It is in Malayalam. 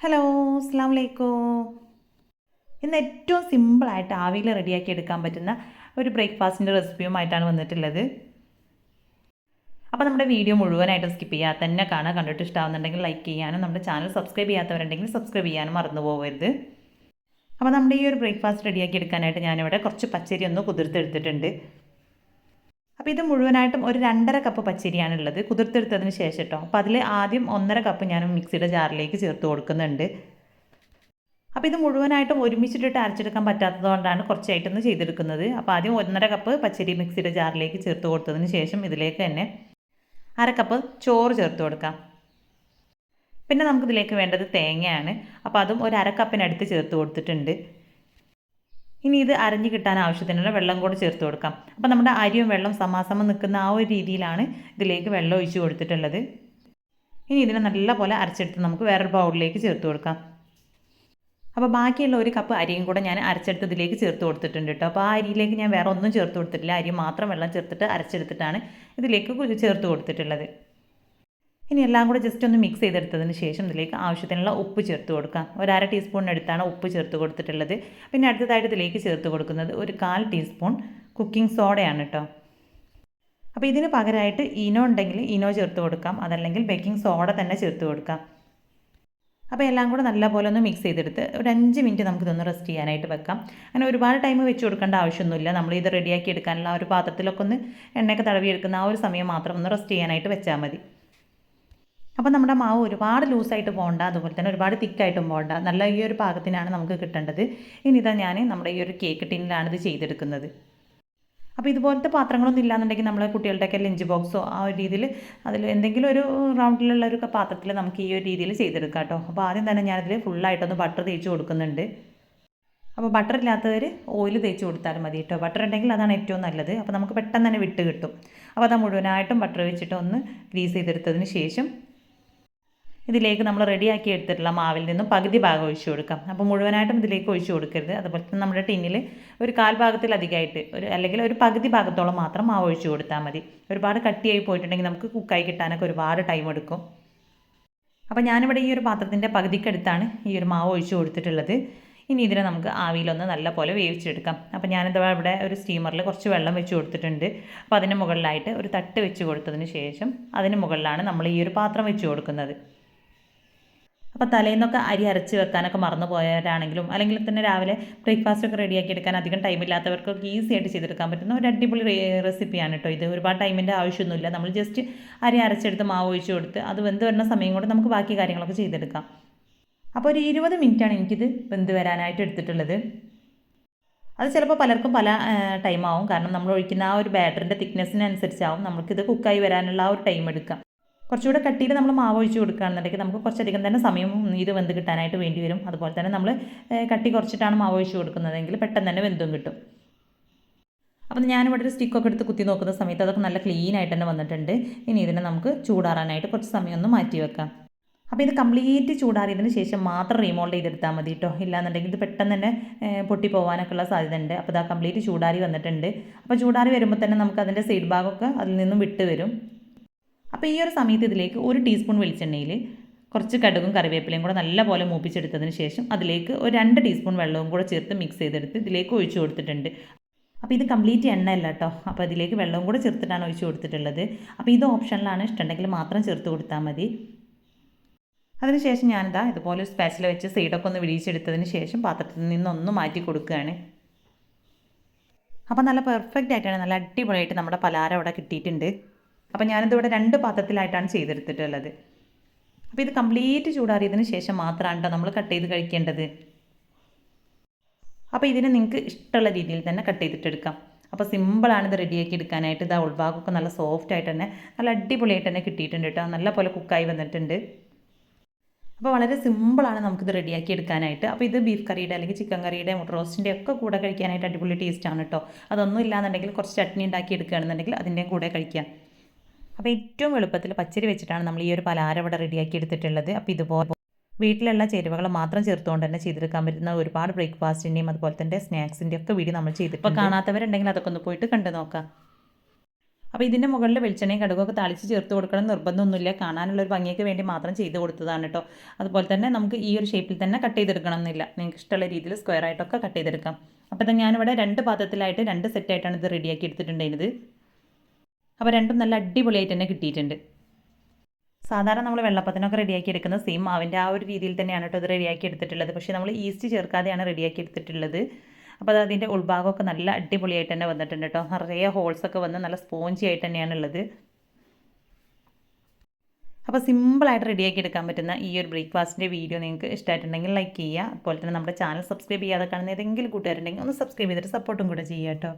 ഹലോ, അസ്സാം വലൈക്കും. ഇന്ന് ഏറ്റവും സിമ്പിളായിട്ട് ആവിയിൽ റെഡിയാക്കി എടുക്കാൻ പറ്റുന്ന ഒരു ബ്രേക്ക്ഫാസ്റ്റിൻ്റെ റെസിപ്പിയുമായിട്ടാണ് വന്നിട്ടുള്ളത്. അപ്പോൾ നമ്മുടെ വീഡിയോ മുഴുവനായിട്ട് സ്കിപ്പ് ചെയ്യാതെ തന്നെ കാണാൻ കണ്ടിട്ട് ഇഷ്ടമാകുന്നുണ്ടെങ്കിൽ ലൈക്ക് ചെയ്യാനും നമ്മുടെ ചാനൽ സബ്സ്ക്രൈബ് ചെയ്യാത്തവരുണ്ടെങ്കിൽ സബ്സ്ക്രൈബ് ചെയ്യാനും മറന്നു പോകരുത്. അപ്പോൾ നമ്മുടെ ഈ ഒരു ബ്രേക്ക്ഫാസ്റ്റ് റെഡിയാക്കി എടുക്കാനായിട്ട് ഞാനിവിടെ കുറച്ച് പച്ചരി ഒന്ന് കുതിർത്തെടുത്തിട്ടുണ്ട്. അപ്പോൾ ഇത് മുഴുവനായിട്ടും ഒരു 2.5 കപ്പ് പച്ചരിയാണുള്ളത്, കുതിർത്തെടുത്തതിന് ശേഷം കേട്ടോ. അപ്പോൾ അതിൽ ആദ്യം 1.5 കപ്പ് ഞാൻ മിക്സിയുടെ ജാറിലേക്ക് ചേർത്ത് കൊടുക്കുന്നുണ്ട്. അപ്പോൾ ഇത് മുഴുവനായിട്ടും ഒരുമിച്ചിട്ടിട്ട് അരച്ചെടുക്കാൻ പറ്റാത്തതുകൊണ്ടാണ് കുറച്ചായിട്ടൊന്ന് ചെയ്തെടുക്കുന്നത്. അപ്പോൾ ആദ്യം 1.5 കപ്പ് പച്ചരി മിക്സിയുടെ ജാറിലേക്ക് ചേർത്ത് കൊടുത്തതിന് ശേഷം ഇതിലേക്ക് തന്നെ 1/2 കപ്പ് ചോറ് ചേർത്ത് കൊടുക്കാം. പിന്നെ നമുക്കിതിലേക്ക് വേണ്ടത് തേങ്ങയാണ്. അപ്പോൾ അതും ഒരു 1/2 കപ്പിനടുത്ത് ചേർത്ത് കൊടുത്തിട്ടുണ്ട്. ഇനി ഇത് അരഞ്ഞ് കിട്ടാൻ ആവശ്യത്തിനുള്ള വെള്ളം കൂടി ചേർത്ത് കൊടുക്കാം. അപ്പോൾ നമ്മുടെ അരിയും വെള്ളം സമാസമം നിൽക്കുന്ന ആ ഒരു രീതിയിലാണ് ഇതിലേക്ക് വെള്ളം ഒഴിച്ച് കൊടുത്തിട്ടുള്ളത്. ഇനി ഇതിനെ നല്ലപോലെ അരച്ചെടുത്ത് നമുക്ക് വേറൊരു ബൗളിലേക്ക് ചേർത്ത് കൊടുക്കാം. അപ്പോൾ ബാക്കിയുള്ള 1 കപ്പ് അരിയും കൂടെ ഞാൻ അരച്ചെടുത്ത് ഇതിലേക്ക് ചേർത്ത് കൊടുത്തിട്ടുണ്ട് കേട്ടോ. അപ്പോൾ ആ അരിയിലേക്ക് ഞാൻ വേറെ ഒന്നും ചേർത്ത് കൊടുത്തിട്ടില്ല, അരി മാത്രം വെള്ളം ചേർത്തിട്ട് അരച്ചെടുത്തിട്ടാണ് ഇതിലേക്ക് ചേർത്ത് കൊടുത്തിട്ടുള്ളത്. ഇനി എല്ലാം കൂടെ ജസ്റ്റ് ഒന്ന് മിക്സ് ചെയ്തെടുത്തതിന് ശേഷം ഇതിലേക്ക് ആവശ്യത്തിനുള്ള ഉപ്പ് ചേർത്ത് കൊടുക്കാം. ഒരു 1/2 ടീസ്പൂണിനടുത്താണ് ഉപ്പ് ചേർത്ത് കൊടുത്തിട്ടുള്ളത്. പിന്നെ അടുത്തതായിട്ട് ഇതിലേക്ക് ചേർത്ത് കൊടുക്കുന്നത് ഒരു 1/4 ടീസ്പൂൺ കുക്കിംഗ് സോഡയാണ് കേട്ടോ. അപ്പോൾ ഇതിന് പകരമായിട്ട് ഇനോ ഉണ്ടെങ്കിൽ ഇനോ ചേർത്ത് കൊടുക്കാം, അതല്ലെങ്കിൽ ബേക്കിംഗ് സോഡ തന്നെ ചേർത്ത് കൊടുക്കാം. അപ്പോൾ എല്ലാം കൂടെ നല്ലപോലെ ഒന്ന് മിക്സ് ചെയ്തെടുത്ത് ഒരു 5 മിനിറ്റ് നമുക്കിതൊന്ന് റെസ്റ്റ് ചെയ്യാനായിട്ട് വെക്കാം. അങ്ങനെ ഒരുപാട് ടൈം വെച്ച് കൊടുക്കേണ്ട ആവശ്യമൊന്നുമില്ല. നമ്മളിത് റെഡിയാക്കി എടുക്കാനുള്ള ആ ഒരു പാത്രത്തിലൊക്കെ ഒന്ന് എണ്ണയൊക്കെ തടവിയെടുക്കുന്ന ആ ഒരു സമയം മാത്രം ഒന്ന് റെസ്റ്റ് ചെയ്യാനായിട്ട് വെച്ചാൽ മതി. അപ്പോൾ നമ്മുടെ മാവ് ഒരുപാട് ലൂസായിട്ട് പോകണ്ട, അതുപോലെ തന്നെ ഒരുപാട് തിക്കായിട്ടും പോകണ്ട, നല്ല ഈ ഒരു പാകത്തിനാണ് നമുക്ക് കിട്ടേണ്ടത്. ഇനി ഇതാ ഞാൻ നമ്മുടെ ഈ ഒരു കേക്ക് ടിന്നിലാണ് ഇത് ചെയ്തെടുക്കുന്നത്. അപ്പോൾ ഇതുപോലത്തെ പാത്രങ്ങളൊന്നും ഇല്ലാന്നുണ്ടെങ്കിൽ നമ്മളെ കുട്ടികളുടെയൊക്കെ ലഞ്ച് ബോക്സോ ആ ഒരു രീതിയിൽ അതിൽ എന്തെങ്കിലും ഒരു റൗണ്ടിലുള്ള ഒരു പാത്രത്തിൽ നമുക്ക് ഈ ഒരു രീതിയിൽ ചെയ്തെടുക്കാം കേട്ടോ. അപ്പോൾ ആദ്യം തന്നെ ഞാനതിൽ ഫുള്ളായിട്ടൊന്ന് ബട്ടർ തേച്ച് കൊടുക്കുന്നുണ്ട്. അപ്പോൾ ബട്ടർ ഇല്ലാത്തവർ ഓയിൽ തേച്ച് കൊടുത്താലും മതി കേട്ടോ. ബട്ടർ ഉണ്ടെങ്കിൽ അതാണ് ഏറ്റവും നല്ലത്. അപ്പോൾ നമുക്ക് പെട്ടെന്ന് തന്നെ വിട്ട് കിട്ടും. അപ്പോൾ അത് മുഴുവനായിട്ടും ബട്ടർ വെച്ചിട്ട് ഒന്ന് ഗ്രീസ് ചെയ്തെടുത്തതിന് ശേഷം ഇതിലേക്ക് നമ്മൾ റെഡിയാക്കി എടുത്തിട്ടുള്ള മാവിൽ നിന്നും പകുതി ഭാഗം ഒഴിച്ചു കൊടുക്കാം. അപ്പോൾ മുഴുവനായിട്ടും ഇതിലേക്ക് ഒഴിച്ചു കൊടുക്കരുത്. അതുപോലെ തന്നെ നമ്മുടെ ടിന്നിൽ ഒരു 1/4 ഭാഗത്തിലധികമായിട്ട് അല്ലെങ്കിൽ ഒരു പകുതി ഭാഗത്തോളം മാത്രം മാവ് ഒഴിച്ചു കൊടുത്താൽ മതി. ഒരുപാട് കട്ടിയായി പോയിട്ടുണ്ടെങ്കിൽ നമുക്ക് കുക്കായി കിട്ടാനൊക്കെ ഒരുപാട് ടൈം എടുക്കും. അപ്പോൾ ഞാനിവിടെ ഈ ഒരു പാത്രത്തിൻ്റെ പകുതിക്കടുത്താണ് ഈ ഒരു മാവ് ഒഴിച്ചു കൊടുത്തിട്ടുള്ളത്. ഇനി ഇതിനെ നമുക്ക് ആവിയിലൊന്ന് നല്ലപോലെ വേവിച്ചെടുക്കാം. അപ്പോൾ ഞാനിത് ഇവിടെ ഒരു സ്റ്റീമറിൽ കുറച്ച് വെള്ളം വെച്ച് കൊടുത്തിട്ടുണ്ട്. അപ്പോൾ അതിന് മുകളിലായിട്ട് ഒരു തട്ട് വെച്ച് കൊടുത്തതിന് ശേഷം അതിന് മുകളിലാണ് നമ്മൾ ഈ ഒരു പാത്രം വെച്ച് കൊടുക്കുന്നത്. അപ്പോൾ തലേന്നൊക്കെ അരി അരച്ച് വെക്കാനൊക്കെ മറന്നു പോയവരാണെങ്കിലും അല്ലെങ്കിൽ തന്നെ രാവിലെ ബ്രേക്ക്ഫാസ്റ്റൊക്കെ റെഡിയാക്കി എടുക്കാൻ അധികം ടൈമില്ലാത്തവർക്കൊക്കെ ഈസി ആയിട്ട് ചെയ്തെടുക്കാൻ പറ്റുന്ന ഒരു അടിപൊളി റെസിപ്പിയാണ് കേട്ടോ ഇത്. ഒരുപാട് ടൈമിൻ്റെ ആവശ്യമൊന്നുമില്ല. നമ്മൾ ജസ്റ്റ് അരി അരച്ചെടുത്ത് മാവ് ഒഴിച്ച് കൊടുത്ത് അത് വെന്ത് വരുന്ന സമയം കൊണ്ട് നമുക്ക് ബാക്കി കാര്യങ്ങളൊക്കെ ചെയ്തെടുക്കാം. അപ്പോൾ ഒരു 20 മിനിറ്റാണ് എനിക്കിത് വെന്ത് വരാനായിട്ട് എടുത്തിട്ടുള്ളത്. അത് ചിലപ്പോൾ പലർക്കും പല ടൈമാവും, കാരണം നമ്മൾ ഒഴിക്കുന്ന ആ ഒരു ബാറ്ററിൻ്റെ തിക്നെസ്സിനനുസരിച്ചാവും നമുക്കിത് കുക്കായി വരാനുള്ള ആ ഒരു ടൈം എടുക്കാം. കുറച്ചുകൂടെ കട്ടിയിൽ നമ്മൾ മാവ് ഒഴിച്ച് കൊടുക്കുകയാണെന്നുണ്ടെങ്കിൽ നമുക്ക് കുറച്ചധികം തന്നെ സമയം ഇത് വെന്ത് കിട്ടാനായിട്ട് വേണ്ടി വരും. അതുപോലെ തന്നെ നമ്മൾ കട്ടി കുറച്ചിട്ടാണ് മാവ് ഒഴിച്ച് കൊടുക്കുന്നതെങ്കിൽ പെട്ടെന്ന് തന്നെ വെന്തും കിട്ടും. അപ്പം ഞാനിവിടെ ഒരു സ്റ്റിക്കൊക്കെ എടുത്ത് കുത്തി നോക്കുന്ന സമയത്ത് അതൊക്കെ നല്ല ക്ലീൻ ആയിട്ട് തന്നെ വന്നിട്ടുണ്ട്. ഇനി ഇതിനെ നമുക്ക് ചൂടാറാനായിട്ട് കുറച്ച് സമയം ഒന്ന് മാറ്റി വെക്കാം. അപ്പോൾ ഇത് കംപ്ലീറ്റ് ചൂടാറിയതിന് ശേഷം മാത്രം റീമോൾഡ് ചെയ്തെടുത്താൽ മതി കേട്ടോ. ഇല്ലാന്നുണ്ടെങ്കിൽ ഇത് പെട്ടെന്ന് തന്നെ പൊട്ടിപ്പോകാനൊക്കെ ഉള്ള സാധ്യത ഉണ്ട്. അപ്പോൾ ഇതാ കംപ്ലീറ്റ് ചൂടാറി വന്നിട്ടുണ്ട്. അപ്പോൾ ചൂടാറി വരുമ്പോൾ തന്നെ നമുക്ക് അതിൻ്റെ സൈഡ് ഭാഗമൊക്കെ അതിൽ നിന്നും വിട്ട് വരും. അപ്പോൾ ഈ ഒരു സമയത്ത് ഇതിലേക്ക് 1 ടീസ്പൂൺ വെളിച്ചെണ്ണയിൽ കുറച്ച് കടുകും കറിവേപ്പിലയും കൂടെ നല്ലപോലെ മൂപ്പിച്ചെടുത്തതിന് ശേഷം അതിലേക്ക് ഒരു 2 ടീസ്പൂൺ വെള്ളവും കൂടെ ചേർത്ത് മിക്സ് ചെയ്തെടുത്ത് ഇതിലേക്ക് ഒഴിച്ചു കൊടുത്തിട്ടുണ്ട്. അപ്പോൾ ഇത് കംപ്ലീറ്റ് എണ്ണയല്ല കേട്ടോ. അപ്പോൾ ഇതിലേക്ക് വെള്ളവും കൂടെ ചേർത്തിട്ടാണ് ഒഴിച്ചു കൊടുത്തിട്ടുള്ളത്. അപ്പോൾ ഇത് ഓപ്ഷനിലാണ്, ഇഷ്ടമുണ്ടെങ്കിൽ മാത്രം ചേർത്ത് കൊടുത്താൽ മതി. അതിനുശേഷം ഞാനിതാ ഇതുപോലെ ഒരു സ്പാച്ചില വെച്ച് സൈഡൊക്കെ ഒന്ന് വിടിയിച്ചെടുത്തതിന് ശേഷം പാത്രത്തിൽ നിന്നൊന്ന് മാറ്റി കൊടുക്കുകയാണ്. അപ്പോൾ നല്ല പെർഫെക്റ്റ് ആയിട്ടാണ്, നല്ല അടിപൊളിയായിട്ട് നമ്മുടെ പലഹാരം അവിടെ കിട്ടിയിട്ടുണ്ട്. അപ്പോൾ ഞാനിതിവിടെ 2 പാത്രത്തിലായിട്ടാണ് ചെയ്തെടുത്തിട്ടുള്ളത്. അപ്പോൾ ഇത് കംപ്ലീറ്റ് ചൂടാറിയതിന് ശേഷം മാത്രമാണ് കേട്ടോ നമ്മൾ കട്ട് ചെയ്ത് കഴിക്കേണ്ടത്. അപ്പോൾ ഇതിനെ നിങ്ങൾക്ക് ഇഷ്ടമുള്ള രീതിയിൽ തന്നെ കട്ട് ചെയ്തിട്ടെടുക്കാം. അപ്പോൾ സിമ്പിളാണ് ഇത് റെഡിയാക്കി എടുക്കാനായിട്ട്. ഇത് ഉൾഭാഗമൊക്കെ നല്ല സോഫ്റ്റ് ആയിട്ട് തന്നെ നല്ല അടിപൊളിയായിട്ട് തന്നെ കിട്ടിയിട്ടുണ്ട് കേട്ടോ. നല്ല പോലെ കുക്കായി വന്നിട്ടുണ്ട്. അപ്പോൾ വളരെ സിമ്പിളാണ് നമുക്കിത് റെഡിയാക്കി എടുക്കാനായിട്ട്. അപ്പോൾ ഇത് ബീഫ് കറിയുടെ അല്ലെങ്കിൽ ചിക്കൻ കറിയുടെ മുട്ട റോസ്റ്റിൻ്റെ ഒക്കെ കൂടെ കഴിക്കാനായിട്ട് അടിപൊളി ടേസ്റ്റാണ് കേട്ടോ. അതൊന്നും ഇല്ലാന്നുണ്ടെങ്കിൽ കുറച്ച് ചട്നി ഉണ്ടാക്കി എടുക്കുകയാണെന്നുണ്ടെങ്കിൽ അതിൻ്റെ കൂടെ കഴിക്കാം. അപ്പോൾ ഏറ്റവും എളുപ്പത്തിൽ പച്ചരി വെച്ചിട്ടാണ് നമ്മൾ ഈ ഒരു പലഹാരം ഇവിടെ റെഡിയാക്കി എടുത്തിട്ടുള്ളത്. അപ്പോൾ ഇതുപോലെ വീട്ടിലുള്ള ചേരുവകൾ മാത്രം ചേർത്തുകൊണ്ട് തന്നെ ചെയ്തെടുക്കാൻ പറ്റുന്ന ഒരുപാട് ബ്രേക്ക്ഫാസ്റ്റിൻ്റെയും അതുപോലെ തന്നെ സ്നാക്സിൻ്റെ ഒക്കെ വീഡിയോ നമ്മൾ ചെയ്തിട്ട്, ഇപ്പോൾ കാണാത്തവരുണ്ടെങ്കിൽ അതൊക്കെ ഒന്ന് പോയിട്ട് കണ്ടു നോക്കാം. അപ്പോൾ ഇതിൻ്റെ മുകളിൽ വെളിച്ചെണ്ണയും കടുകൊക്കെ താളിച്ച് ചേർത്ത് കൊടുക്കണം നിർബന്ധമൊന്നുമില്ല, കാണാനുള്ളൊരു ഭംഗിക്ക് വേണ്ടി മാത്രം ചെയ്ത് കൊടുത്തതാണ് കേട്ടോ. അതുപോലെ തന്നെ നമുക്ക് ഈ ഒരു ഷേപ്പിൽ തന്നെ കട്ട് ചെയ്തെടുക്കണം എന്നില്ല, നിങ്ങൾക്ക് ഇഷ്ടമുള്ള രീതിയിൽ സ്ക്വയർ ആയിട്ടൊക്കെ കട്ട് ചെയ്തെടുക്കാം. അപ്പോൾ തന്നെ ഞാനിവിടെ 2 പാത്രത്തിലായിട്ട് 2 സെറ്റായിട്ടാണ് ഇത് റെഡിയാക്കി എടുത്തിട്ടുണ്ടായിരുന്നത്. അപ്പോൾ രണ്ടും നല്ല അടിപൊളിയായിട്ട് തന്നെ കിട്ടിയിട്ടുണ്ട്. സാധാരണ നമ്മൾ വെള്ളപ്പത്തിനൊക്കെ റെഡിയാക്കി എടുക്കുന്ന സെയിം മാവിൻ്റെ ആ ഒരു രീതിയിൽ തന്നെയാണ് കേട്ടോ ഇത് റെഡിയാക്കി എടുത്തിട്ടുള്ളത്. പക്ഷേ നമ്മൾ ഈസ്റ്റ് ചേർക്കാതെയാണ് റെഡിയാക്കി എടുത്തിട്ടുള്ളത്. അപ്പോൾ അത് അതിൻ്റെ ഉൾഭാഗമൊക്കെ നല്ല അടിപൊളിയായിട്ട് തന്നെ വന്നിട്ടുണ്ട് കേട്ടോ. നിറയെ ഹോൾസൊക്കെ വന്ന് നല്ല സ്പോഞ്ചി ആയിട്ട് തന്നെയാണ് ഉള്ളത്. അപ്പോൾ സിമ്പിളായിട്ട് റെഡിയാക്കി എടുക്കാൻ പറ്റുന്ന ഈ ഒരു ബ്രേക്ക്ഫാസ്റ്റിൻ്റെ വീഡിയോ നിങ്ങൾക്ക് ഇഷ്ടമായിട്ടുണ്ടെങ്കിൽ ലൈക്ക് ചെയ്യുക. അതുപോലെ തന്നെ നമ്മുടെ ചാനൽ സബ്സ്ക്രൈബ് ചെയ്യാതെ കാണുന്ന ഏതെങ്കിലും കൂട്ടുകാരുണ്ടെങ്കിൽ ഒന്ന് സബ്സ്ക്രൈബ് ചെയ്തിട്ട് സപ്പോർട്ടും കൂടെ ചെയ്യുക കേട്ടോ.